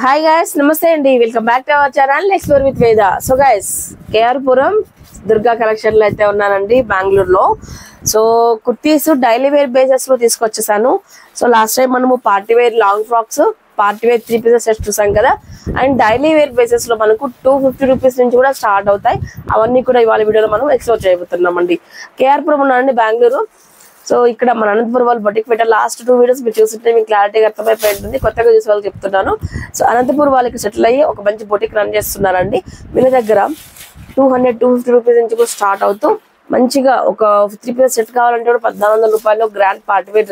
Hi guys, నమస్తే అండి. Welcome back to our channel explore with Veda. So guys, KR Puram Durga collection లో అయితే ఉన్నానండి బెంగళూరులో. So kurtis daily wear bases లో తీసుకొచ్చేసాను. సో లాస్ట్ టైం మనము party wear long frocks, party wear 3 pieces sets చూసాం కదా. అండ్ డైలీ వేర్ బేసెస్ లో మనకు 250 రూపీస్ నుంచి కూడా స్టార్ట్ అవుతాయి. అవన్నీ కూడా ఇవాళ వీడియోలో మనం ఎక్స్ప్లోర్ చేయబోతున్నాం అండి. కేఆర్ పురం ఉన్నానండి బెంగళూరు. సో ఇక్కడ మన అనంతపురం వాళ్ళు బొటిక్ పెట్టారు. లాస్ట్ 2 వీడియోస్ మీరు చూస్తుంటే మీకు క్లారిటీగా అర్థమైపోయి ఉంటుంది. కొత్తగా చూసే వాళ్ళకి చెప్తున్నాను. సో అనంతపురం వాళ్ళకి సెటిల్ అయ్యి ఒక మంచి బొటిక్ రన్ చేస్తున్నారండి. వీళ్ళ దగ్గర 200-250 రూపీస్ నుంచి కూడా స్టార్ట్ అవుతూ మంచిగా ఒక 3 పీసెస్ సెట్ కావాలంటే కూడా 1400 రూపాయలు గ్రాండ్ పార్టీ వేర్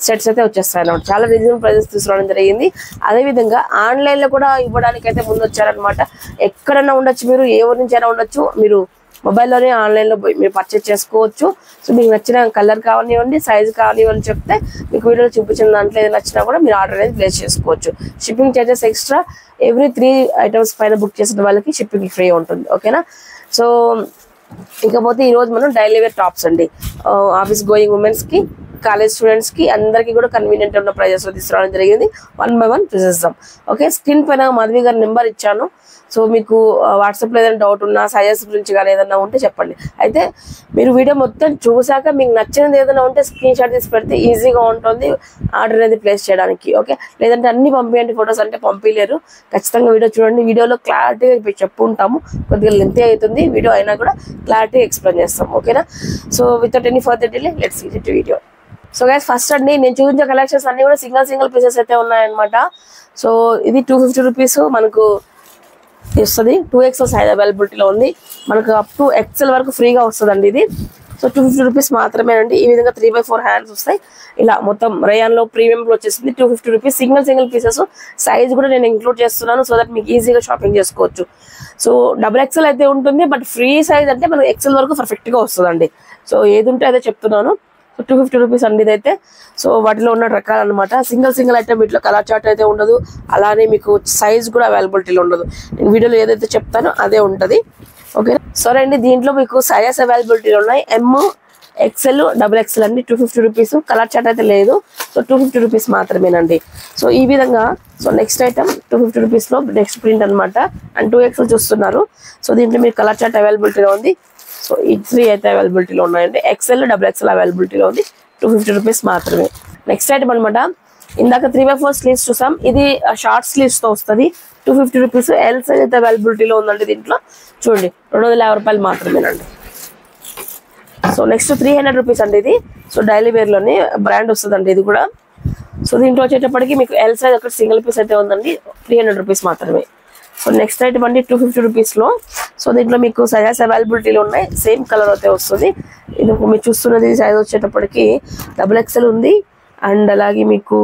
సెట్స్ అయితే వచ్చేస్తాయి అన్నమాట. చాలా రీజనబుల్ ప్రైజెస్ తీసుకురావడం జరిగింది. అదేవిధంగా ఆన్లైన్ లో కూడా ఇవ్వడానికి అయితే ముందు వచ్చారనమాట. ఎక్కడైనా ఉండొచ్చు, మీరు ఏ ఊరి నుంచి అయినా ఉండొచ్చు, మీరు మొబైల్లోనే ఆన్లైన్లో మీరు పర్చేస్ చేసుకోవచ్చు. సో మీకు నచ్చిన కలర్ కావనివ్వండి, సైజ్ కావనివ్వండి చెప్తే మీకు వీడియోలో చూపించిన దాంట్లో ఏది నచ్చినా కూడా మీరు ఆర్డర్ అనేది ప్లేస్ చేసుకోవచ్చు. Shipping charges extra. Every 3 items పైన బుక్ చేసిన వాళ్ళకి షిప్పింగ్ ఫ్రీ ఉంటుంది. ఓకేనా. సో ఇకపోతే ఈరోజు మనం డైలీ వేర్ టాప్స్ అండి. ఆఫీస్ గోయింగ్ ఉమెన్స్ కి, కాలేజ్ స్టూడెంట్స్ కి అందరికీ కూడా కన్వీనియంట్ ఉన్న ప్రైజెస్ లో తీసుకురావడం జరిగింది. 1 by 1 చూసేద్దాం. ఓకే, స్క్రీన్ పైన మాధవి గారి నెంబర్ ఇచ్చాను. సో మీకు వాట్సాప్ లో ఏదైనా డౌట్ ఉన్నా, సజెస్ గురించి కానీ ఏదైనా ఉంటే చెప్పండి. అయితే మీరు వీడియో మొత్తం చూసాక మీకు నచ్చినది ఏదైనా ఉంటే స్క్రీన్ షాట్ తీసి పెడితే ఈజీగా ఉంటుంది ఆర్డర్ అనేది ప్లేస్ చేయడానికి. ఓకే, లేదంటే అన్ని పంపించండి ఫొటోస్ అంటే పంపించలేరు. ఖచ్చితంగా వీడియో చూడండి. వీడియోలో క్లారిటీగా చెప్పుకుంటాము. కొద్దిగా లెంతీ అవుతుంది వీడియో అయినా కూడా క్లారిటీ ఎక్స్ప్లెయిన్ చేస్తాం. ఓకేనా. So without any further delay let's get to video. So guys, first అండి నేను చూపించే కలెక్షన్స్ అన్ని కూడా సింగిల్ పీసెస్ అయితే ఉన్నాయన్నమాట. సో ఇది 250 రూపీస్ మనకు వస్తుంది. 2XL సైజ్ అవైలబిలిటీలో ఉంది. మనకు అప్ టు XL వరకు ఫ్రీగా వస్తుందండి ఇది. సో 250 రూపీస్ మాత్రమే అండి. ఈ విధంగా 3/4 హ్యాండ్స్ వస్తాయి. ఇలా మొత్తం రేయాన్లో ప్రీమియంలో వచ్చేసింది. 250 రూపీస్. సింగిల్ పీసెస్ సైజ్ కూడా నేను ఇంక్లూడ్ చేస్తున్నాను సో దట్ మీకు ఈజీగా షాపింగ్ చేసుకోవచ్చు. సో XXL అయితే ఉంటుంది, బట్ ఫ్రీ సైజ్ అంటే మనకు XL వరకు పర్ఫెక్ట్గా వస్తుందండి. సో ఏది ఉంటే అదే చెప్తున్నాను. సో 250 రూపీస్ అండి ఇదైతే. సో వాటిలో ఉన్న రకాలు అనమాట. సింగిల్ ఐటమ్ వీటిలో కలర్ చార్ట్ అయితే ఉండదు. అలానే మీకు సైజ్ కూడా అవైలబిలిటీలో ఉండదు. నేను వీడియోలో ఏదైతే చెప్తానో అదే ఉంటుంది. ఓకే. సరే అండి, దీంట్లో మీకు సైజెస్ అవైలబిలిటీలో ఉన్నాయి. MXL, XXL అండి. 250 రూపీస్. కలర్ చార్ట్ అయితే లేదు. సో 250 రూపీస్ మాత్రమేనండి. సో ఈ విధంగా. సో నెక్స్ట్ ఐటమ్ 250 రూపీస్లో నెక్స్ట్ ప్రింట్ అనమాట. అండ్ 2XL చూస్తున్నారు. సో దీంట్లో మీకు కలర్ చార్ట్ అవైలబిలిటీలో ఉంది. సో ఈ 3 అయితే అవైలబిలిటీలో ఉన్నాయండి. XL, XXL అవైలబిలిటీలో ఉంది. 250 రూపీస్ మాత్రమే. నెక్స్ట్ ఐటమ్ అనమాట. ఇందాక 3/4 స్లీవ్స్ చూసాం. ఇది షార్ట్ స్లీవ్స్ తో వస్తుంది. 250 రూపీస్. L సైజ్ అయితే అవైలబిలిటీలో ఉందండి. దీంట్లో చూడండి 250 రూపాయలు మాత్రమేనండి. సో నెక్స్ట్ 300 రూపీస్ అండి ఇది. సో డైలీ వేర్ లోనే బ్రాండ్ వస్తుందండి ఇది కూడా. సో దీంట్లో వచ్చేటప్పటికి మీకు L సైజ్ ఒకటి సింగిల్ పీస్ అయితే ఉందండి. 300 రూపీస్ మాత్రమే. సో నెక్స్ట్ ఐటమ్ అండి 250 రూపీస్లో. సో దీంట్లో మీకు సైజెస్ అవైలబిలిటీలో ఉన్నాయి. సేమ్ కలర్ అయితే వస్తుంది. ఇది మీరు చూస్తున్నది సైజ్ వచ్చేటప్పటికి XXL ఉంది. అండ్ అలాగే మీకు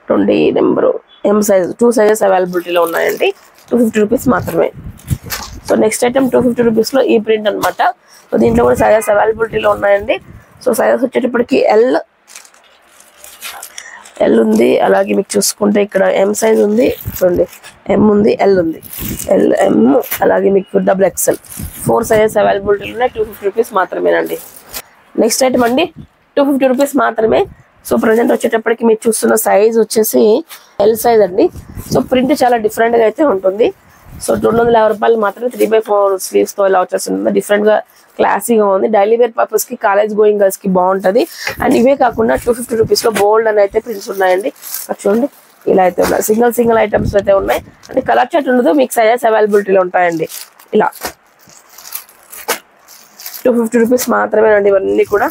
20 నెంబరు M సైజ్ 2 సైజెస్ అవైలబిలిటీలో ఉన్నాయండి. 250 రూపీస్ మాత్రమే. సో నెక్స్ట్ ఐటమ్ 250 రూపీస్లో ఈ ప్రింట్ అనమాట. సో దీంట్లో కూడా సైజెస్ అవైలబిలిటీలో ఉన్నాయండి. సో సైజెస్ వచ్చేటప్పటికి L ఉంది. అలాగే మీకు చూసుకుంటే ఇక్కడ M సైజ్ ఉంది. చూడండి M ఉంది, L ఉంది. M అలాగే మీకు XXL 4 సైజెస్ అవైలబిలిటీలో ఉన్నాయి. 250 రూపీస్ మాత్రమేనండి. నెక్స్ట్ ఐటమ్ అండి 250 రూపీస్ మాత్రమే. సో ప్రజెంట్ వచ్చేటప్పటికి మీరు చూస్తున్న సైజ్ వచ్చేసి L సైజ్ అండి. సో ప్రింట్ చాలా డిఫరెంట్గా అయితే ఉంటుంది. సో 250 రూపాయలు మాత్రమే. 3/4 స్లీవ్స్తో ఇలా వచ్చేస్తుంది. డిఫరెంట్గా క్లాసీగా ఉంది. డైలీ వేర్ పర్పస్ కి, కాలేజ్ గోయింగ్ గర్ల్స్ కి బాగుంటుంది. అండ్ ఇవే కాకుండా 250 రూపీస్లో బోల్డ్ అని అయితే ప్రింట్స్ ఉన్నాయండి. చూడండి ఇలా అయితే ఉన్నాయి. సింగిల్ ఐటమ్స్ అయితే ఉన్నాయి. అంటే కలర్ చార్ట్ ఉండదు. మీకు సైజెస్ అవైలబిలిటీలో ఉంటాయండి. ఇలా 250 రూపీస్ మాత్రమేనండి ఇవన్నీ కూడా.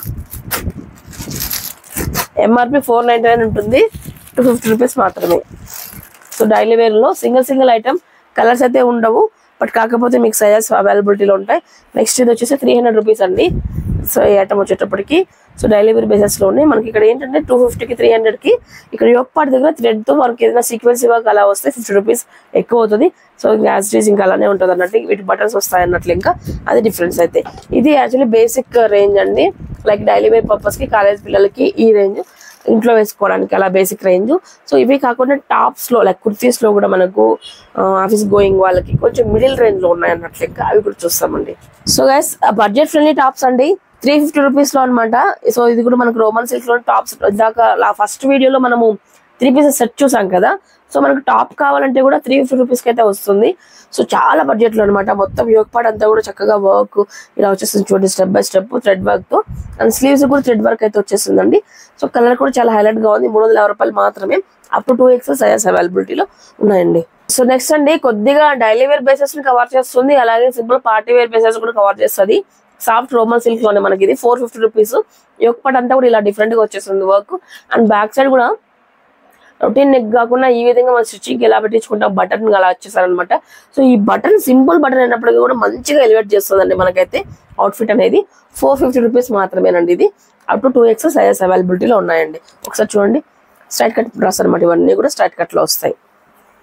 MRP 499 ఉంటుంది. 250 రూపీస్ మాత్రమే. సో డైలీ వేర్లో సింగిల్ ఐటమ్ కలర్స్ అయితే ఉండవు, బట్ కాకపోతే మీకు సైజెస్ అవైలబిలిటీలో ఉంటాయి. నెక్స్ట్ ఇది వచ్చేసి 300 రూపీస్ అండి. సో ఈ ఐటమ్ వచ్చేటప్పటికి సో డైలీ వేర్ బేసెస్లో ఉన్నాయి. మనకి ఇక్కడ ఏంటంటే 250కి 300కి ఇక్కడ యోక్ పార్ట్ దగ్గర థ్రెడ్తో మనకి ఏదైనా సీక్వెన్స్ వర్క్ అలా వస్తే 50 రూపీస్ ఎక్కువ అవుతుంది. సో ఇంకా యాజ్ ఇట్ ఈజ్ ఇంకా అలానే ఉంటుంది అన్నట్టు. వీటి బటన్స్ వస్తాయి అన్నట్లు, ఇంకా అది డిఫరెన్స్ అయితే. ఇది యాక్చువల్లీ బేసిక్ రేంజ్ అండి. లైక్ డైలీ వేర్ పర్పస్కి, కాలేజ్ పిల్లలకి ఈ రేంజ్, ఇంట్లో వేసుకోవడానికి అలా బేసిక్ రేంజ్. సో ఇవి కాకుండా టాప్స్లో లైక్ కుర్తీస్లో కూడా మనకు ఆఫీస్ గోయింగ్ వాళ్ళకి కొంచెం మిడిల్ రేంజ్లో ఉన్నాయి అన్నట్లు, ఇంకా అవి కూడా చూస్తామండి. So guys, budget friendly tops అండి. 350 రూపీస్లో అనమాట. సో ఇది కూడా మనకు రోమన్ సిల్క్లో టాప్స్. ఇందాక ఫస్ట్ వీడియోలో మనము 3 పీసెస్ సెట్ చూసాం కదా. సో మనకు టాప్ కావాలంటే కూడా 350 రూపీస్కి అయితే వస్తుంది. సో చాలా బడ్జెట్లో అనమాట. మొత్తం యోక్ పార్ట్ అంతా కూడా చక్కగా వర్క్ ఇలా వచ్చేస్తుంది చూడండి, step by step thread work తో. అండ్ స్లీవ్స్ కూడా థ్రెడ్ వర్క్ అయితే వచ్చేసిందండి. సో కలర్ కూడా చాలా హైలైట్ గా ఉంది. 350 రూపాయలు మాత్రమే. అప్ టు 2XL సైజెస్ అవైలబిలిటీలో ఉన్నాయండి. సో నెక్స్ట్ అండి, కొద్దిగా డైలీ వేర్ బేసెస్ ని కవర్ చేస్తుంది, అలాగే సింపుల్ పార్టీ వేర్ బేసెస్ కూడా కవర్ చేస్తుంది. సాఫ్ట్ రోమన్ సిల్క్ లోనే మనకి ఇది 450 రూపీస్. యోక్ పార్ట్ అంతా కూడా ఇలా డిఫరెంట్ గా వచ్చేస్తుంది వర్క్. అండ్ బ్యాక్ సైడ్ కూడా రొటీన్ నెక్ కాకుండా ఈ విధంగా మనం స్టిచ్చింగ్ ఎలా పెట్టించుకుంటాం బటన్ అలా వచ్చేసారనమాట. సో ఈ బటన్ సింపుల్ బటన్ అయినప్పటికీ కూడా మంచిగా ఎలివేట్ చేస్తుందండి మనకైతే అవుట్ఫిట్ అనేది. 450 రూపీస్ మాత్రమేనండి ఇది. అప్ టు 2XL సైజెస్ అవైలబిలిటీలో ఉన్నాయండి. ఒకసారి చూడండి, స్ట్రైట్ కట్ డ్రెస్ అనమాట. ఇవన్నీ కూడా స్ట్రైట్ కట్ లో వస్తాయి.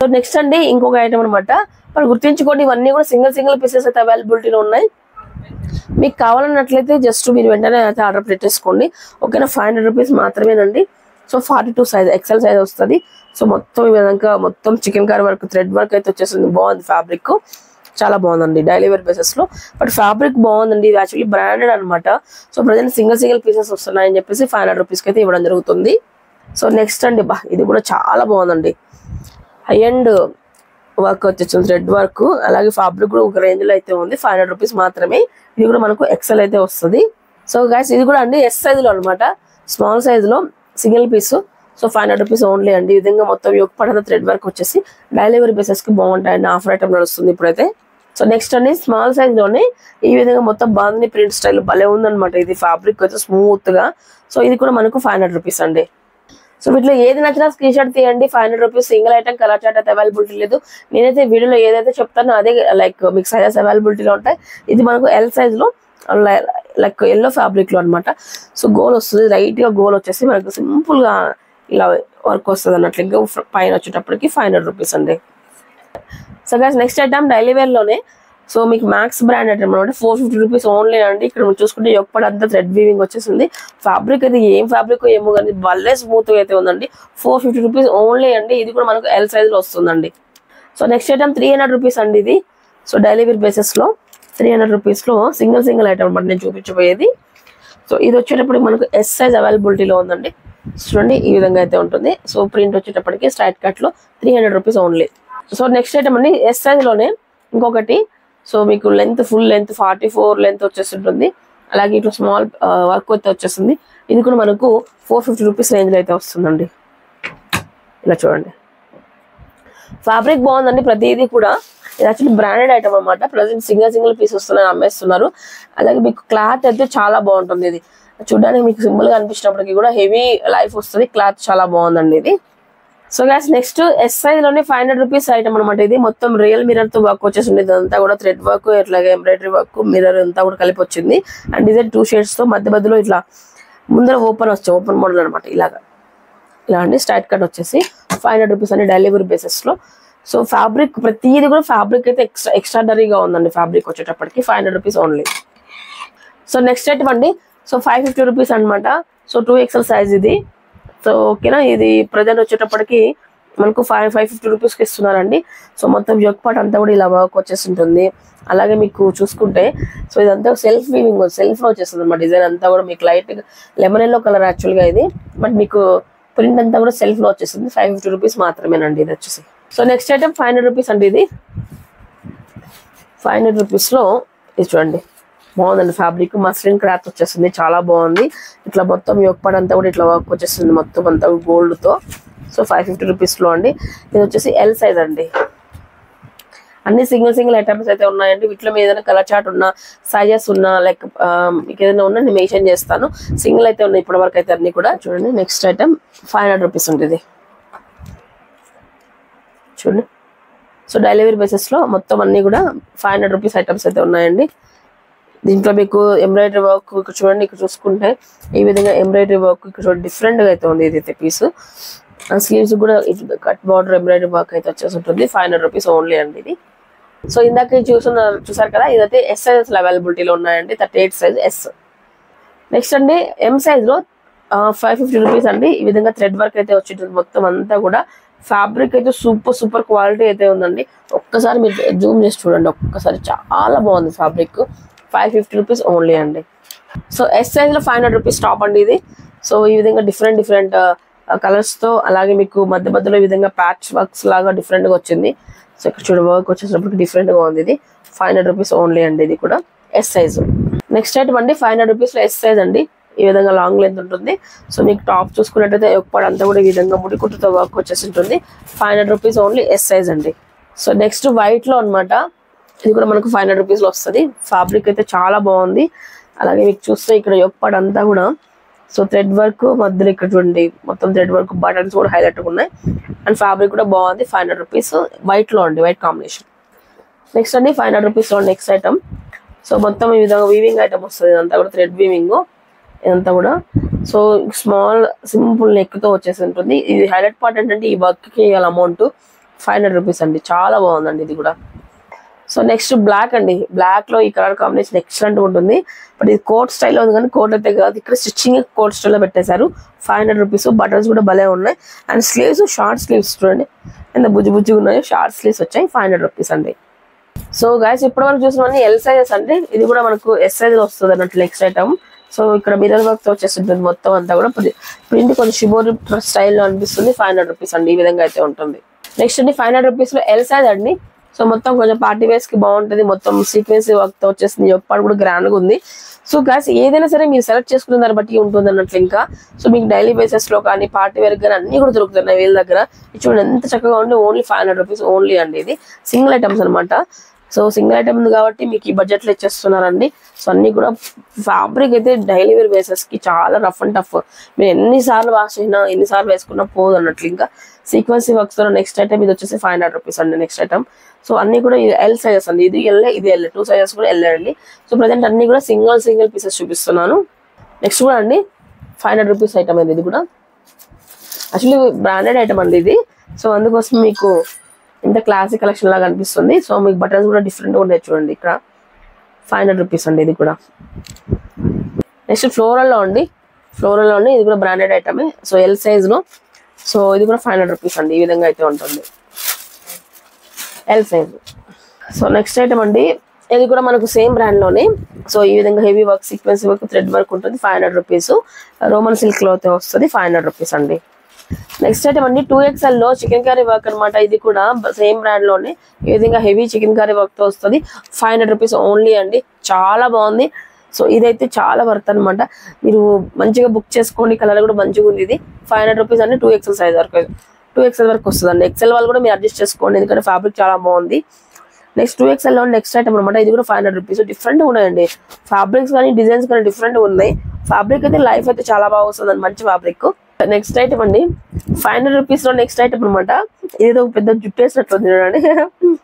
సో నెక్స్ట్ అండి ఇంకొక ఐటమ్ అనమాట. మరి గుర్తించుకోండి, ఇవన్నీ కూడా సింగిల్ పీసెస్ అయితే అవైలబిలిటీలో ఉన్నాయి. మీకు కావాలన్నట్లయితే జస్ట్ మీరు వెంటనే అయితే ఆర్డర్ పెట్టేసుకోండి. ఓకేనా, 500 రూపీస్ మాత్రమేనండి. సో 42 సైజ్ XL సైజ్ వస్తుంది. సో మొత్తం ఈ విధంగా మొత్తం chicken curry work thread work అయితే వచ్చేసింది. బాగుంది ఫ్యాబ్రిక్, చాలా బాగుందండి డైలీ వేర్ బేసెస్ లో. బట్ ఫ్యాబ్రిక్ బాగుందండి. ఇది యాక్చువల్లీ బ్రాండెడ్ అనమాట. సో ప్రజెంట్ సింగిల్ పీసెస్ వస్తున్నాయని చెప్పేసి 500 రూపీస్కి అయితే ఇవ్వడం జరుగుతుంది. సో నెక్స్ట్ అండి, ఇది కూడా చాలా బాగుందండి. హై అండ్ వర్క్ వచ్చేసింది థ్రెడ్ వర్క్, అలాగే ఫ్యాబ్రిక్ కూడా ఒక రేంజ్ లో అయితే ఉంది. 500 రూపీస్ మాత్రమే. ఇది కూడా మనకు XL అయితే వస్తుంది. సో గైస్ ఇది కూడా అండి S సైజ్ లో అనమాట, స్మాల్ సైజ్ లో single piece. So 500 rupees only అండి. ఈ విధంగా మొత్తం యోక్ పార్ట్ థ్రెడ్ వర్క్ వచ్చేసి డైలీ వేర్ బేసెస్ కి బాగుంటాయండి. ఆఫర్ ఐటమ్ నడుస్తుంది ఇప్పుడైతే. సో నెక్స్ట్ అండి స్మాల్ సైజ్ లోనే ఈ విధంగా మొత్తం బాగుంది ప్రింట్ స్టైల్ భలే ఉందన్నమాట. ఇది ఫ్యాబ్రిక్ అయితే స్మూత్ గా. సో ఇది కూడా మనకు 500 రూపీస్ అండి. సో వీటిలో ఏది నచ్చినా స్క్రీన్ షాట్ తీయండి. 500 rupees. Single item colour chart అయితే అవైలబిలిటీ లేదు. నేనైతే వీడియోలో ఏదైతే చెప్తానో అదే లైక్ మీకు సైజెస్ అవైలబిలిటీలో ఉంటాయి. ఇది మనకు L సైజ్ లో లైక్ ఎల్లో ఫ్యాబ్రిక్ లో అనమాట. సో గోల్ వస్తుంది, లైట్ గా గోల్ వచ్చేసి మనకు సింపుల్ గా ఇలా వర్క్ వస్తుంది అన్నట్లు. ఇంకా పైన వచ్చేటప్పటికి 500 రూపీస్ అండి. So guys next item daily wear లోనే. సో మీకు మ్యాక్స్ బ్రాండ్ ఐటమ్ అనమాట. 450 రూపీస్ ఓన్లీ అండి. ఇక్కడ మనం చూసుకుంటే యోక్ పార్ట్ అంతా థ్రెడ్ వీవింగ్ వచ్చేసింది. ఫ్యాబ్రిక్ అయితే ఏం ఫ్యాబ్రిక్ ఏమో కానీ భలే స్మూత్ గా అయితే ఉందండి. 450 రూపీస్ ఓన్లీ అండి. ఇది కూడా మనకు L సైజ్ లో వస్తుందండి. సో నెక్స్ట్ ఐటమ్ 300 రూపీస్ అండి ఇది. సో డైలీ వేర్ బేసెస్ లో 300 రూపీస్ లో సింగిల్ ఐటమ్ అనమాట నేను చూపించబోయేది. సో ఇది వచ్చేటప్పటికి మనకు S సైజ్ అవైలబిలిటీలో ఉందండి. చూడండి ఈ విధంగా అయితే ఉంటుంది. సో ప్రింట్ వచ్చేటప్పటికి స్ట్రైట్ కట్ లో 300 rupees only. So next item అండి S సైజ్ లోనే ఇంకొకటి. సో మీకు లెంత్ ఫుల్ లెంత్ 44 లెంత్ వచ్చేస్తుంటుంది. అలాగే ఇట్లా స్మాల్ వర్క్ అయితే వచ్చేస్తుంది. ఇది కూడా మనకు 450 రూపీస్ రేంజ్ లో అయితే వస్తుందండి. ఇలా చూడండి, ఫ్యాబ్రిక్ బాగుందండి ప్రతిదీ కూడా. ఇది యాక్చువల్లీ బ్రాండెడ్ ఐటమ్ అనమాట. ప్రజెంట్ సింగిల్ పీస్ వస్తున్నాయి, అమ్మేస్తున్నారు. అలాగే మీకు క్లాత్ అయితే చాలా బాగుంటుంది. ఇది చూడడానికి మీకు సింపుల్ గా అనిపించినప్పటికీ కూడా హెవీ లైఫ్ వస్తుంది. క్లాత్ చాలా బాగుందండి ఇది. So gas next S size లోనే 500 రూపీస్ ఐటమ్ అనమాట. ఇది మొత్తం రియల్ మిర్రర్ తో వర్క్ వచ్చేసింది. ఇదంతా కూడా థ్రెడ్ వర్క్, ఇట్లాగే ఎంబ్రాయిడరీ వర్క్, మిర్రర్ అంతా కూడా కలిపి వచ్చింది. అండ్ డిజైన్ 2 షేడ్స్ తో మధ్యలో ఇట్లా ముందర ఓపెన్ మోడల్ అనమాట. ఇలా అండి స్ట్రైట్ కట్ వచ్చేసి 500 రూపీస్ అండి డైలీ వేర్ బేసెస్ లో. సో ఫ్యాబ్రిక్ ప్రతిదీ కూడా ఫ్యాబ్రిక్ అయితే ఎక్స్ట్రాడనరీగా ఉందండి. ఫ్యాబ్రిక్ వచ్చేటప్పటికి 500 rupees only. So next item అండి. సో 550 రూపీస్ అనమాట. సో 2XL సైజ్ ఇది. సో ఓకేనా, ఇది ప్రజెంట్ వచ్చేటప్పటికి మనకు 550 రూపీస్కి ఇస్తున్నారండి. సో మొత్తం యోక్ పార్ట్ అంతా కూడా ఇలా వర్క్ వచ్చేసి ఉంటుంది. అలాగే మీకు చూసుకుంటే సో ఇదంతా సెల్ఫ్ వీవింగ్ సెల్ఫ్ లో వచ్చేస్తుంది అనమాట. డిజైన్ అంతా కూడా మీకు లైట్ లెమన్ ఎల్లో కలర్ యాక్చువల్గా ఇది. బట్ మీకు ప్రింట్ అంతా కూడా సెల్ఫ్ లో వచ్చేసింది. 550 రూపీస్ మాత్రమేనండి ఇది వచ్చేసి. సో నెక్స్ట్ ఐటమ్ 500 రూపీస్ అండి. ఇది 500 రూపీస్ లో ఇది చూడండి, బాగుందండి. ఫ్యాబ్రిక్ మస్లిన్ క్లాత్ వచ్చేసింది, చాలా బాగుంది. ఇట్లా మొత్తం యోక్ పార్ట్ అంతా కూడా ఇట్లా వర్క్ వచ్చేసింది మొత్తం అంతా గోల్డ్ తో. సో 550 రూపీస్ లో అండి. ఇది వచ్చేసి L సైజ్ అండి. అన్ని సింగిల్ ఐటమ్స్ అయితే ఉన్నాయండి. వీటిలో మీ ఏదైనా కలర్ చార్ట్ ఉన్నా, సైజెస్ ఉన్నా, లైక్ మీకు ఏదైనా ఉన్నా నేను మెన్షన్ చేస్తాను. సింగిల్ అయితే ఉన్నాయి ఇప్పటి వరకు అయితే అన్ని కూడా. చూడండి నెక్స్ట్ ఐటమ్ 500 రూపీస్ ఉంటుంది. చూడండి, సో డైలీ వేర్ బేసెస్ లో మొత్తం అన్ని కూడా 500 రూపీస్ ఐటమ్స్ అయితే ఉన్నాయండి. దీంట్లో మీకు ఎంబ్రాయిడరీ వర్క్ ఇక్కడ చూడండి, ఇక్కడ చూసుకుంటే ఈ విధంగా ఎంబ్రాయిడరీ వర్క్ ఇక్కడ చూడండి డిఫరెంట్ గా అయితే ఉంది ఇదైతే పీస్. స్లీవ్స్ కూడా కట్ బార్డర్ ఎంబ్రాయిడరీ వర్క్ అయితే వచ్చేసి ఉంటుంది. 500 రూపీస్ ఓన్లీ అండి ఇది. సో ఇందాక చూసారు కదా, ఇదైతే S సైజెస్ అవైలబిలిటీలో ఉన్నాయండి. 38 సైజ్ S. నెక్స్ట్ అండి M సైజ్ లో 550 రూపీస్ అండి. ఈ విధంగా థ్రెడ్ వర్క్ అయితే వచ్చింటుంది మొత్తం అంతా కూడా. ఫ్యాబ్రిక్ అయితే సూపర్ క్వాలిటీ అయితే ఉందండి. ఒక్కసారి మీరు జూమ్ చేసి చూడండి ఒక్కసారి, చాలా బాగుంది ఫ్యాబ్రిక్. 550 రూపీస్ ఓన్లీ అండి. సో S సైజ్ లో 500 రూపీస్ టాప్ అండి ఇది. సో ఈ విధంగా డిఫరెంట్ కలర్స్ తో, అలాగే మీకు మధ్య మధ్యలో ఈ విధంగా ప్యాచ్ వర్క్స్ లాగా డిఫరెంట్ గా వచ్చింది. సో ఇక్కడ చూడ వర్క్ వచ్చేటప్పటికి డిఫరెంట్ గా ఉంది. ఇది 500 రూపీస్ ఓన్లీ అండి. ఇది కూడా ఎస్ సైజ్. నెక్స్ట్ ఐటమ్ అండి 500 రూపీస్ లో ఎస్ సైజ్ అండి. ఈ విధంగా లాంగ్ లెంత్ ఉంటుంది. సో మీకు టాప్ చూసుకున్నట్టయితే ఒక్కపాడు అంతా కూడా ఈ విధంగా ముడికుట్టుతో వర్క్ వచ్చేసి ఉంటుంది. 500 రూపీస్ ఓన్లీ ఎస్ సైజ్ అండి. సో నెక్స్ట్ వైట్ లో అనమాట. ఇది కూడా మనకు 500 రూపీస్ లో వస్తుంది. ఫ్యాబ్రిక్ అయితే చాలా బాగుంది. అలాగే మీకు చూస్తే ఇక్కడ ఒక్కపాడు అంతా కూడా సో థ్రెడ్ వర్క్ మధ్యలో ఇక్కడ చూడండి మొత్తం థ్రెడ్ వర్క్, బటన్స్ కూడా హైలైట్ ఉన్నాయి. అండ్ ఫ్యాబ్రిక్ కూడా బాగుంది. 500 రూపీస్ వైట్ లో అండి, వైట్ కాంబినేషన్. నెక్స్ట్ అండి 500 రూపీస్ లో నెక్స్ట్ ఐటమ్. సో మొత్తం ఈ విధంగా వీవింగ్ ఐటమ్ వస్తుంది. ఇదంతా కూడా థ్రెడ్ వీవింగ్ ఇదంతా కూడా. సో స్మాల్ సింపుల్ నెక్ తో వచ్చేసి ఉంటుంది. ఇది హైలైట్ పార్ట్ ఏంటంటే ఈ వర్క్ కి అమౌంట్ 500 రూపీస్ అండి. చాలా బాగుందండి ఇది కూడా. సో నెక్స్ట్ బ్లాక్ అండి. బ్లాక్ లో ఈ కలర్ కాంబినేషన్ ఎక్సలెంట్ ఉంటుంది. బట్ ఇది కోట్ స్టైల్లో ఉంది కానీ కోట్ అయితే కాదు, ఇక్కడ స్టిచ్చింగ్ కోట్ స్టైల్లో పెట్టేశారు. 500 రూపీస్. బటన్స్ కూడా భలే ఉన్నాయి. అండ్ స్లీవ్స్ షార్ట్ స్లీవ్స్ చూడండి ఎంత బుజ్జి బుజ్జిగా ఉన్నాయి. షార్ట్ స్లీవ్స్ వచ్చాయి. 500 రూపీస్ అండి. సో గైస్ ఇప్పటి వరకు చూసినవన్నీ ఎల్ సైజెస్ అండి. ఇది కూడా మనకు ఎస్ సైజ్ వస్తుంది అన్నట్లు నెక్స్ట్ ఐటమ్. సో ఇక్కడ మిర్రర్ వర్క్ తో వచ్చేసి ఉంటుంది మొత్తం అంతా కూడా. ప్రింట్ కొంచెం షిబోరి స్టైల్లో అనిపిస్తుంది. 500 రూపీస్ అండి. ఈ విధంగా అయితే ఉంటుంది. నెక్స్ట్ అండి 500 రూపీస్ లో ఎల్ సైజ్ అండి. సో మొత్తం కొంచెం పార్టీ వేర్స్ కి బాగుంటుంది. మొత్తం సీక్వెన్స్ వర్క్ తో వచ్చేసింది. ఎప్పుడు కూడా గ్రాండ్ గా ఉంది. సో గైస్ ఏదైనా సరే మీరు సెలెక్ట్ చేసుకున్న దాన్ని బట్టి ఉంటుంది అన్నట్లు. ఇంకా సో మీకు డైలీ బేసిస్ లో కానీ పార్టీ వేర్ కానీ అన్ని కూడా దొరుకుతున్నాయి వీళ్ళ దగ్గర. చూడండి ఎంత చక్కగా ఉంది. ఓన్లీ 500 రూపీస్ ఓన్లీ అండి. ఇది సింగిల్ ఐటమ్స్ అనమాట. సో సింగిల్ ఐటమ్ ఉంది కాబట్టి మీకు ఈ బడ్జెట్ లో ఇచ్చేస్తున్నారండి. సో అన్ని కూడా ఫ్యాబ్రిక్ అయితే డైలీ వేర్ బేసెస్ కి చాలా రఫ్ అండ్ టఫ్. మీరు ఎన్నిసార్లు వాష్ అయినా ఎన్నిసార్లు వేసుకున్నా పోదు అన్నట్లు. ఇంకా సీక్వెన్సీ వర్క్స్ తో నెక్స్ట్ ఐటమ్ ఇది వచ్చేసి 500 రూపీస్ అండి. Next item. సో అన్ని కూడా ఎల్ సైజెస్ అండి. ఇది ఎల్, ఇది ఎల్, 2 సైజెస్ కూడా ఎల్ అండి. సో ప్రజెంట్ అన్ని కూడా సింగిల్ పీసెస్ చూపిస్తున్నాను. నెక్స్ట్ కూడా అండి 500 రూపీస్ ఐటమ్ అండి. ఇది కూడా యాక్చువల్లీ బ్రాండెడ్ ఐటమ్ అండి ఇది. సో అందుకోసం మీకు ఇంత క్లాసిక్ కలెక్షన్ లాగా అనిపిస్తుంది. సో మీకు బటన్స్ కూడా డిఫరెంట్ గా ఉన్నాయి చూడండి ఇక్కడ. 500 రూపీస్ అండి ఇది కూడా. నెక్స్ట్ ఫ్లోరల్ లో అండి. ఫ్లోరల్ లోని ఇది కూడా బ్రాండెడ్ ఐటమే. సో ఎల్ సైజ్ లో. సో ఇది కూడా 500 రూపీస్ అండి. ఈ విధంగా అయితే ఉంటుంది L size. So next item అండి. ఇది కూడా మనకు సేమ్ బ్రాండ్ లోనే. సో ఈ విధంగా heavy work, sequence work, thread work ఉంటుంది. 500 రూపీస్. రోమన్ సిల్క్ లో అయితే వస్తుంది. 500 రూపీస్ అండి. నెక్స్ట్ ఐటమ్ అండి 2XL లో చికెన్ కర్రీ వర్క్ అనమాట. ఇది కూడా సేమ్ బ్రాండ్ లోనే ఈ విధంగా హెవీ చికెన్ కర్రీ వర్క్ తో వస్తుంది. 500 రూపీస్ ఓన్లీ అండి. చాలా బాగుంది. సో ఇదైతే చాలా వర్త్ అనమాట. మీరు మంచిగా బుక్ చేసుకోండి. కలర్ కూడా మంచిగా ఉంది. ఇది 500 రూపీస్ అండి. 2XL సైజ్ వరకు, 2XL వరకు వస్తుంది అండి. XL వాళ్ళు కూడా మీరు అడ్జస్ట్ చేసుకోండి ఎందుకంటే ఫ్యాబ్రిక్ చాలా బాగుంది. నెక్స్ట్ 2XL లో నెక్స్ట్ ఐటమ్ అనమాట. ఇది కూడా 500 రూపీస్. డిఫరెంట్ ఉన్నాయండి ఫ్యాబ్రిక్స్ కానీ డిజైన్స్ కానీ డిఫరెంట్ ఉన్నాయి. ఫ్యాబ్రిక్ అయితే లైఫ్ అయితే చాలా బాగా వస్తుంది అండి. మంచి ఫ్యాబ్రిక్. నెక్స్ట్ ఐటమ్ అండి 500 రూపీస్ లో నెక్స్ట్ ఐటమ్ అనమాట. ఏదో పెద్ద జుట్టేసినట్లు చూడండి.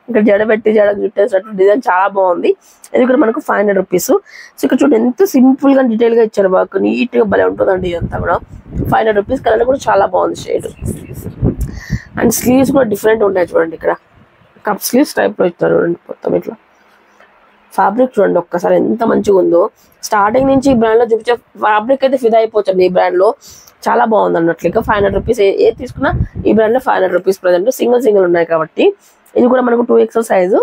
ఇక్కడ జడ పెట్టి జుట్టేసినట్లు డిజైన్ చాలా బాగుంది. ఇది కూడా మనకు 500 రూపీస్. సో ఇక్కడ చూడండి ఎంత సింపుల్ గా డీటెయిల్ గా ఇచ్చారు. వర్క్ నీట్ గా భలే ఉంటుందండి. ఇదంతా కూడా 500 రూపీస్. కలర్ కూడా చాలా బాగుంది షేడ్. అండ్ స్లీవ్స్ కూడా డిఫరెంట్ ఉంటాయి చూడండి. ఇక్కడ కప్ స్లీవ్స్ టైప్ లో ఇస్తారు మొత్తం ఇట్లా. ఫ్యాబ్రిక్ చూడండి ఒక్కసారి ఎంత మంచిగా ఉందో. స్టార్టింగ్ నుంచి ఈ బ్రాండ్ లో చూపించే ఫ్యాబ్రిక్ అయితే ఫిదా అయిపోతుంది. ఈ బ్రాండ్ లో చాలా బాగుంది అన్నట్లు. ఇంకా 500 రూపీస్ ఏది తీసుకున్నా ఈ బ్రాండ్ లో 500 రూపీస్. ప్రజెంట్ సింగిల్ ఉన్నాయి కాబట్టి. ఇది కూడా మనకు 2XL size.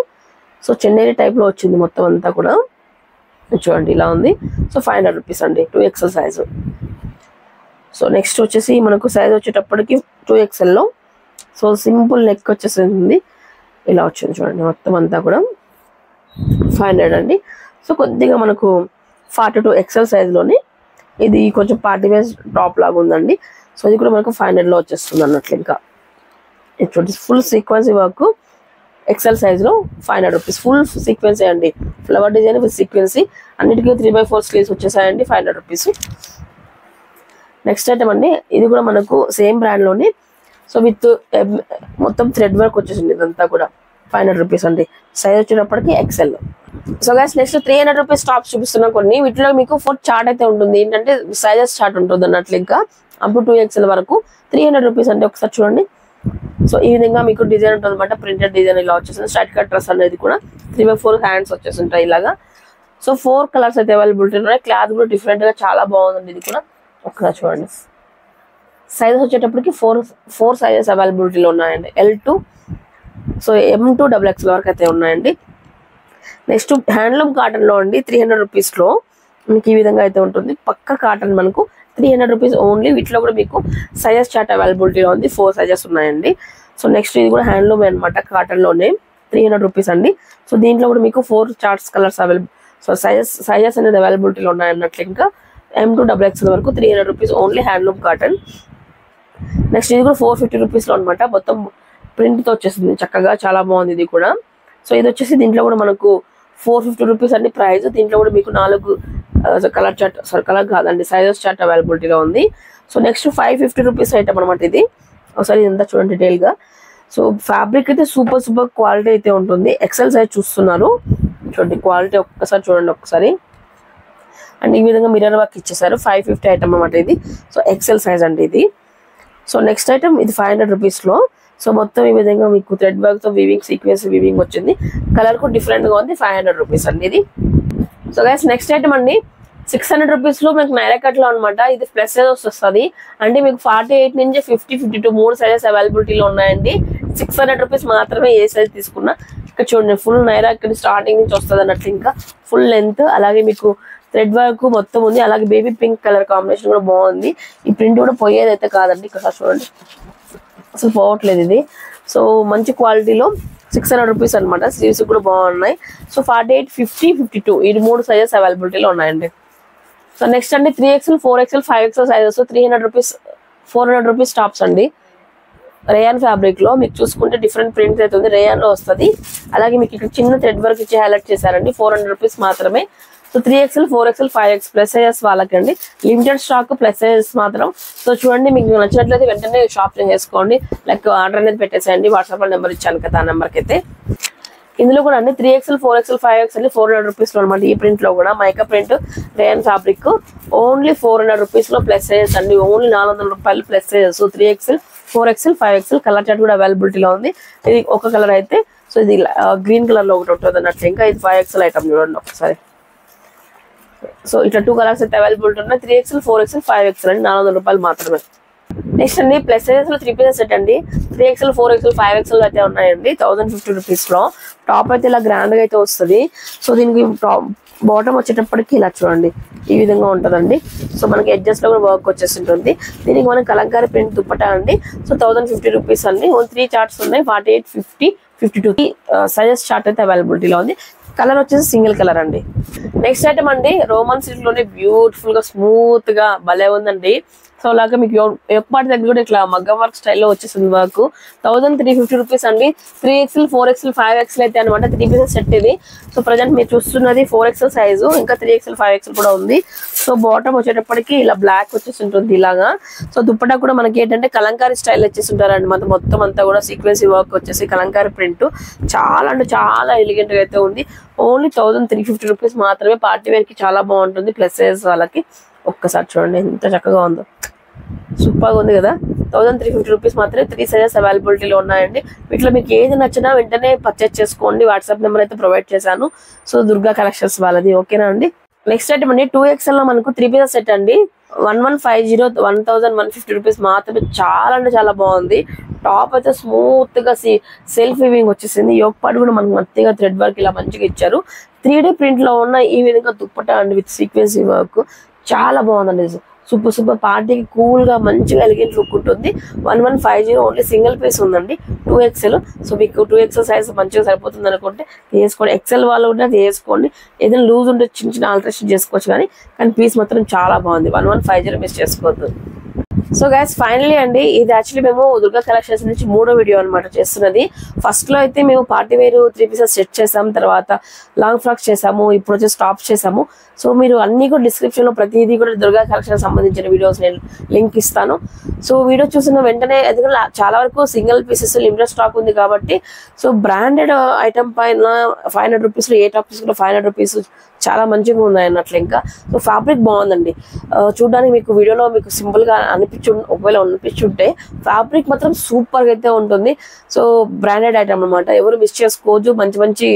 So Chennai type లో వచ్చింది మొత్తం అంతా కూడా. చూడండి ఇలా ఉంది. సో 500 రూపీస్ అండి 2XL సైజు. సో నెక్స్ట్ వచ్చేసి మనకు సైజ్ వచ్చేటప్పటికి 2XL లో. సో సింపుల్ నెక్ వచ్చేసింది. ఇలా వచ్చింది చూడండి మొత్తం అంతా కూడా 500 అండి. సో కొద్దిగా మనకు 42XL సైజ్ లోని ఇది కొంచెం పార్టీ వేర్ టాప్ లాగా ఉందండి. సో ఇది కూడా మనకు 500 లో వచ్చేస్తుంది అన్నట్లు. ఇంకా చూడండి ఫుల్ సీక్వెన్సీ వర్క్ XL సైజ్ లో 500 రూపీస్. ఫుల్ సీక్వెన్సీ అండి. ఫ్లవర్ డిజైన్ విత్ సీక్వెన్సీ అన్నిటికీ 3/4 స్లీవ్స్ వచ్చేసాయండి. 500 రూపీస్. నెక్స్ట్ ఐటమ్ అండి. ఇది కూడా మనకు సేమ్ బ్రాండ్ లోని. సో విత్ మొత్తం థ్రెడ్ వర్క్ వచ్చేసింది. ఇదంతా కూడా 500 రూపీస్ అండి. సైజ్ వచ్చేటప్పటికి XL. So guys next 300 rupees tops చూపిస్తున్నాం కొన్ని. వీటిలో మీకు 4 చార్ట్ అయితే ఉంటుంది. ఏంటంటే సైజెస్ చార్ట్ ఉంటుంది అన్నట్లు. ఇంకా అప్ టు 2XL వరకు 300 రూపీస్ అంటే ఒకసారి చూడండి. సో ఈ విధంగా మీకు డిజైన్ ఉంటుంది అనమాట. ప్రింటెడ్ డిజైన్ ఇలా వచ్చేసింది. స్ట్రైట్ కట్ డ్రెస్ అనేది కూడా 3/4 హ్యాండ్స్ వచ్చేసింటాయి ఇలాగా. సో 4 కలర్స్ అయితే అవైలబిలిటీ ఉన్నాయి. క్లాత్ కూడా డిఫరెంట్ గా చాలా బాగుందండి. ఇది కూడా ఒకసారి చూడండి. సైజెస్ వచ్చేటప్పటికి 4 సైజెస్ అవైలబిలిటీలో ఉన్నాయండి. L2 సో M2 XXL వరకు అయితే ఉన్నాయండి. నెక్స్ట్ హ్యాండ్లూమ్ కాటన్ లో అండి 300 రూపీస్ లో మీకు ఈ విధంగా అయితే ఉంటుంది. పక్క కాటన్ మనకు 300 రూపీస్ ఓన్లీ. వీటిలో కూడా మీకు సైజెస్ చార్ట్ అవైలబిలిటీలో ఉంది, 4 సైజెస్ ఉన్నాయండి. సో నెక్స్ట్ ఇది కూడా హ్యాండ్లూమ్ అనమాట, కాటన్లోనే 300 రూపీస్ అండి. సో దీంట్లో కూడా మీకు 4 charts colours available, so sizes అనేది అవైలబిలిటీలో ఉన్నాయి అన్నట్లు. ఇంకా M2 XXL వరకు 300 rupees only handloom cotton. Next ఇది కూడా 450 రూపీస్లో అనమాట, మొత్తం ప్రింట్తో వచ్చేసింది చక్కగా, చాలా బాగుంది ఇది కూడా. సో ఇది వచ్చేసి దీంట్లో కూడా మనకు 450 రూపీస్ అండి ప్రైస్. దీంట్లో కూడా మీకు 4 కలర్ చార్ట్, సారీ కలర్ కాదండి, సైజెస్ చార్ట్ అవైలబిలిటీలో ఉంది. సో నెక్స్ట్ 550 రూపీస్ ఐటమ్ అనమాట ఇది. ఒకసారి ఇదంతా చూడండి డీటెయిల్గా. సో ఫ్యాబ్రిక్ అయితే సూపర్ క్వాలిటీ అయితే ఉంటుంది. ఎక్సెల్ సైజ్ చూస్తున్నారు చూడండి, క్వాలిటీ ఒక్కసారి చూడండి ఒకసారి. అండ్ ఈ విధంగా మిర్రర్ వర్క్ ఇచ్చేసారు. 550 ఐటమ్ అనమాట ఇది. సో ఎక్సెల్ సైజ్ అండి ఇది. సో నెక్స్ట్ ఐటమ్ ఇది 500 రూపీస్లో. సో మొత్తం ఈ విధంగా మీకు థ్రెడ్ వర్క్తో వీవింగ్, సీక్వెన్స్ వీవింగ్ వచ్చింది. కలర్ కూడా డిఫరెంట్గా ఉంది. 500 రూపీస్ అండి ఇది. సో గైస్ నెక్స్ట్ ఐటమ్ అండి 600 రూపీస్లో మీకు నైరా కట్లో అనమాట. ఇది ప్లస్ సైజెస్ వస్తుంది, అంటే మీకు 48 నుంచి 50, 52 3 సైజెస్ అవైలబిలిటీలో ఉన్నాయండి. 600 రూపీస్ మాత్రమే ఏ సైజ్ తీసుకున్నా. ఇక్కడ చూడండి ఫుల్ నైరా ఇక్కడ స్టార్టింగ్ నుంచి వస్తుంది అన్నట్లు, ఇంకా ఫుల్ లెంత్. అలాగే మీకు థ్రెడ్ వర్క్ మొత్తం ఉంది. అలాగే బేబీ పింక్ కలర్ కాంబినేషన్ కూడా బాగుంది. ఈ ప్రింట్ కూడా పోయేది అయితే కాదండి, ఇక్కడ చూడండి అసలు పోవట్లేదు ఇది. సో మంచి క్వాలిటీలో 600 రూపీస్ అనమాట. స్లీవ్స్ కూడా బాగున్నాయి. సో 48, 50, 52 ఈ 3 సైజెస్ అవైలబిలిటీలో ఉన్నాయండి. సో నెక్స్ట్ అండి 3XL, 4XL, 5XL sizes 300 rupees, 400 rupees tops అండి. రేయాన్ ఫ్యాబ్రిక్లో మీకు చూసుకుంటే డిఫరెంట్ ప్రింట్స్ అయితే ఉంది, రేయాన్లో వస్తుంది. అలాగే మీకు ఇక్కడ చిన్న థ్రెడ్ వర్క్ ఇచ్చి హైలైట్ చేశారండి. 400 రూపీస్ మాత్రమే. So 3XL, 4XL, 5X plus sizes వాళ్ళకండి. లిమిటెడ్ స్టాక్ ప్లస్ సైజెస్ మాత్రం. సో చూడండి మీకు నచ్చినట్లయితే వెంటనే షాపింగ్ చేసుకోండి, లైక్ ఆర్డర్ అనేది పెట్టేసేయండి. వాట్సాప్లో నెంబర్ ఇచ్చాను కదా, ఆ నెంబర్కి అయితే. ఇందులో కూడా అండి 3XL, 4XL, 5X అండి 400 రూపీస్లో అనమాట. ఈ ప్రింట్లో కూడా mica print rayon fabric only 400 రూపీస్లో ప్లస్ సైజెస్ అండి. ఓన్లీ 400 రూపాయలు plus sizes. So 3XL, 4XL, 5XL colour chart కూడా అవైలబిలిటీలో ఉంది. ఇది ఒక కలర్ అయితే, సో ఇది గ్రీన్ కలర్లో ఒకటి ఉంటుంది అన్నట్లు. ఇంకా ఇది 5XL ఐటమ్ చూడండి ఒకసారి. సో ఇట్లా 2 కలర్స్ అయితే అవైలబిలిటీ ఉన్నాయి. 3XL, 4XL, 5XL అండి 400 రూపాయలు మాత్రమే. నెక్స్ట్ అండి ప్లస్ సైజెస్లో 3 పీసెస్ సెట్ అండి. 3XL, 4XL, 5XL అయితే ఉన్నాయండి 1050 రూపీస్లో. టాప్ అయితే ఇలా గ్రాండ్గా అయితే వస్తుంది. సో దీనికి బాటమ్ వచ్చేటప్పటికి ఇలా చూడండి ఈ విధంగా ఉంటుందండి. సో మనకి ఎడ్జెస్లో కూడా వర్క్ వచ్చేసి ఉంటుంది. దీనికి మనకి కలంకారీ ప్రింట్ దుప్పటా అండి. సో 1050 రూపీస్ అండి. 3 చార్ట్స్ ఉన్నాయి, 48, 50, 52 సైజెస్ చార్ట్ అయితే అవైలబిలిటీలో ఉంది. కలర్ వచ్చేసి సింగిల్ కలర్ అండి. నెక్స్ట్ ఐటమ్ అండి రోమన్ సిల్క్ లోనే బ్యూటిఫుల్ గా స్మూత్ గా భలే ఉందండి. సో అలాగే మీకు ఎప్పటి దగ్గర కూడా ఇట్లా మగ్గం వర్క్ స్టైల్లో వచ్చేసింది వర్క్. 1350 రూపీస్ అండి. 3XL, 4XL, 5XL అయితే అనమాట 3 పీసెస్ సెట్ ఇది. సో ప్రజెంట్ మీరు చూస్తున్నది 4XL సైజు, ఇంకా 3XL, 5XL కూడా ఉంది. సో బాటమ్ వచ్చేటప్పటికి ఇలా బ్లాక్ వచ్చేసి ఉంటుంది ఇలాగా. సో దుప్పటా కూడా మనకి ఏంటంటే కలంకారీ స్టైల్ వచ్చేసి ఉంటారండి. మొత్తం అంతా కూడా సీక్వెన్సీ వర్క్ వచ్చేసి కలంకారీ ప్రింట్ చాలా అంటే చాలా ఎలిగెంట్ గా అయితే ఉంది. ఓన్లీ 1350 రూపీస్ మాత్రమే. పార్టీ వేర్ కి చాలా బాగుంటుంది ప్లస్ సైజ్ వాళ్ళకి. ఒక్కసారి చూడండి ఎంత చక్కగా ఉందో, సూపర్గా ఉంది కదా. 1350 రూపీస్ మాత్రమే. 3 సైజెస్ అవైలబిలిటీలో ఉన్నాయండి. వీటిలో మీకు ఏది నచ్చినా వెంటనే పర్చేస్ చేసుకోండి. వాట్సాప్ నెంబర్ అయితే ప్రొవైడ్ చేశాను. సో దుర్గా కలెక్షన్స్ వాళ్ళది, ఓకేనా అండి. నెక్స్ట్ ఐటమ్ అండి 2XL లో మనకు 3 పీసెస్ సెట్ అండి. 1150, 1150 రూపీస్ మాత్రమే. చాలా అంటే చాలా బాగుంది. టాప్ అయితే స్మూత్ గా సెల్ఫ్ వీవింగ్ వచ్చేసింది. యోక్ పార్ట్ కూడా మనకు మత్తిగా థ్రెడ్ వర్క్ ఇలా మంచిగా ఇచ్చారు. 3D ప్రింట్ లో ఉన్న ఈ విధంగా దుప్పటా అండి విత్ సీక్వెన్సీ వర్క్ చాలా బాగుందండి. సూపర్ పార్టీకి కూల్ గా మంచిగా ఎలిగెంట్ లుక్ ఉంటుంది. 1150 ఓన్లీ సింగిల్ పీస్ ఉందండి. 2XL. సో మీకు 2XL సైజ్ మంచిగా సరిపోతుంది అనుకుంటే తీసుకోండి. XL వాళ్ళు కూడా తీసుకోండి. ఏదైనా లూజ్ ఉంటే చిన్న ఆల్టరేషన్ చేసుకోవచ్చు, కానీ పీస్ మాత్రం చాలా బాగుంది. 1150 మిస్ చేసుకోవద్దు. సో గైస్ ఫైనలీ అండి ఇది యాక్చువల్లీ మేము దుర్గా కలెక్షన్స్ నుంచి 3వ వీడియో అనమాట చేస్తున్నది. ఫస్ట్ లో అయితే మేము పార్టీ వేర్ 3 పీసెస్ సెట్ చేసాము, తర్వాత లాంగ్ ఫ్రాక్స్ చేసాము, ఇప్పుడు వచ్చేసి టాప్స్ చేసాము. సో మీరు అన్ని కూడా డిస్క్రిప్షన్ లో ప్రతిదీ కూడా దుర్గా కలెక్షన్ సంబంధించిన వీడియోస్ నేను లింక్ ఇస్తాను. సో వీడియో చూసిన వెంటనే, ఎందుకంటే చాలా వరకు సింగిల్ పీసెస్ లిమిటెడ్ స్టాక్ ఉంది కాబట్టి, సో బ్రాండెడ్ ఐటమ్ పైన 500 రూపీస్ ఏ టాప్ తీసుకుంటే 500 రూపీస్ చాలా మంచిగా ఉన్నాయి అన్నట్లు. ఇంకా సో ఫ్యాబ్రిక్ బాగుందండి. చూడడానికి మీకు వీడియోలో మీకు సింపుల్ గా ఒకవేళ అనిపించుంటే ఫ్యాబ్రిక్ మాత్రం సూపర్ గా అయితే ఉంటుంది. సో బ్రాండెడ్ ఐటమ్ అనమాట, ఎవరు మిస్ చేసుకోవచ్చు. మంచి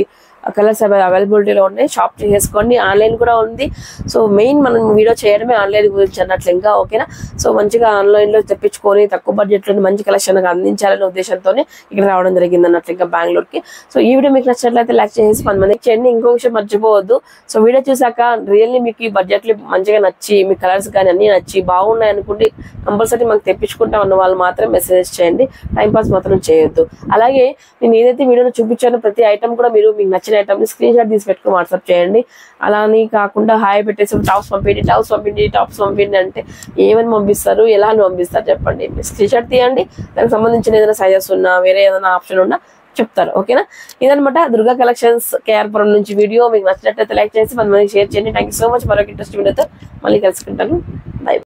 కలర్స్ అవైలబిలిటీలో ఉన్నాయి. షాప్ చేసుకోండి. ఆన్లైన్ కూడా ఉంది. సో మెయిన్ మనం వీడియో చేయడమే ఆన్లైన్ గురించి అన్నట్లు ఇంకా ఓకేనా. సో మంచిగా ఆన్లైన్లో తెప్పించుకొని తక్కువ బడ్జెట్లో మంచి కలెక్షన్ అందించాలనే ఉద్దేశంతోనే ఇక్కడ రావడం జరిగింది అన్నట్లు ఇంకా బెంగళూరుకి. సో ఈ వీడియో మీకు నచ్చినట్లయితే లైక్ చేసి 10 మందికి చేయండి. ఇంకో విషయం మర్చిపోవద్దు, సో వీడియో చూసాక రియల్లీ మీకు ఈ బడ్జెట్లో మంచిగా నచ్చి మీ కలర్స్ కానీ అన్నీ నచ్చి బాగున్నాయి అనుకుంటే కంపల్సరీ మనకు తెప్పించుకుంటాం అన్న వాళ్ళు మాత్రం మెసేజ్ చేయండి. టైంపాస్ మాత్రం చేయొద్దు. అలాగే నేను ఏదైతే వీడియోలో చూపించానో ప్రతి ఐటమ్ కూడా మీరు మీకు నచ్చిన ఐటమ్ని స్క్రీన్ షాట్ తీసి పెట్టుకుని వాట్సాప్ చేయండి. అలా అని కాకుండా హాయ్ పెట్టేసి టాప్స్ పంపిండి అంటే ఏమని పంపిస్తారు, ఎలా అని పంపిస్తారు చెప్పండి. స్క్రీన్ షాట్ తీయండి, దానికి సంబంధించిన ఏదైనా సైజెస్ ఉన్నా వేరే ఏదైనా ఆప్షన్ ఉన్నా చెప్తారు ఓకేనా. ఇదనమాట దుర్గా కలెక్షన్స్ కేఆర్పురం నుంచి వీడియో. మీకు నచ్చినట్లయితే లైక్ చేసి 10 మందికి షేర్ చేయండి. Thank you so much. మరొక ఇంట్రెస్ట్ వీడియోతో మళ్ళీ కలుసుకుంటాను. బై.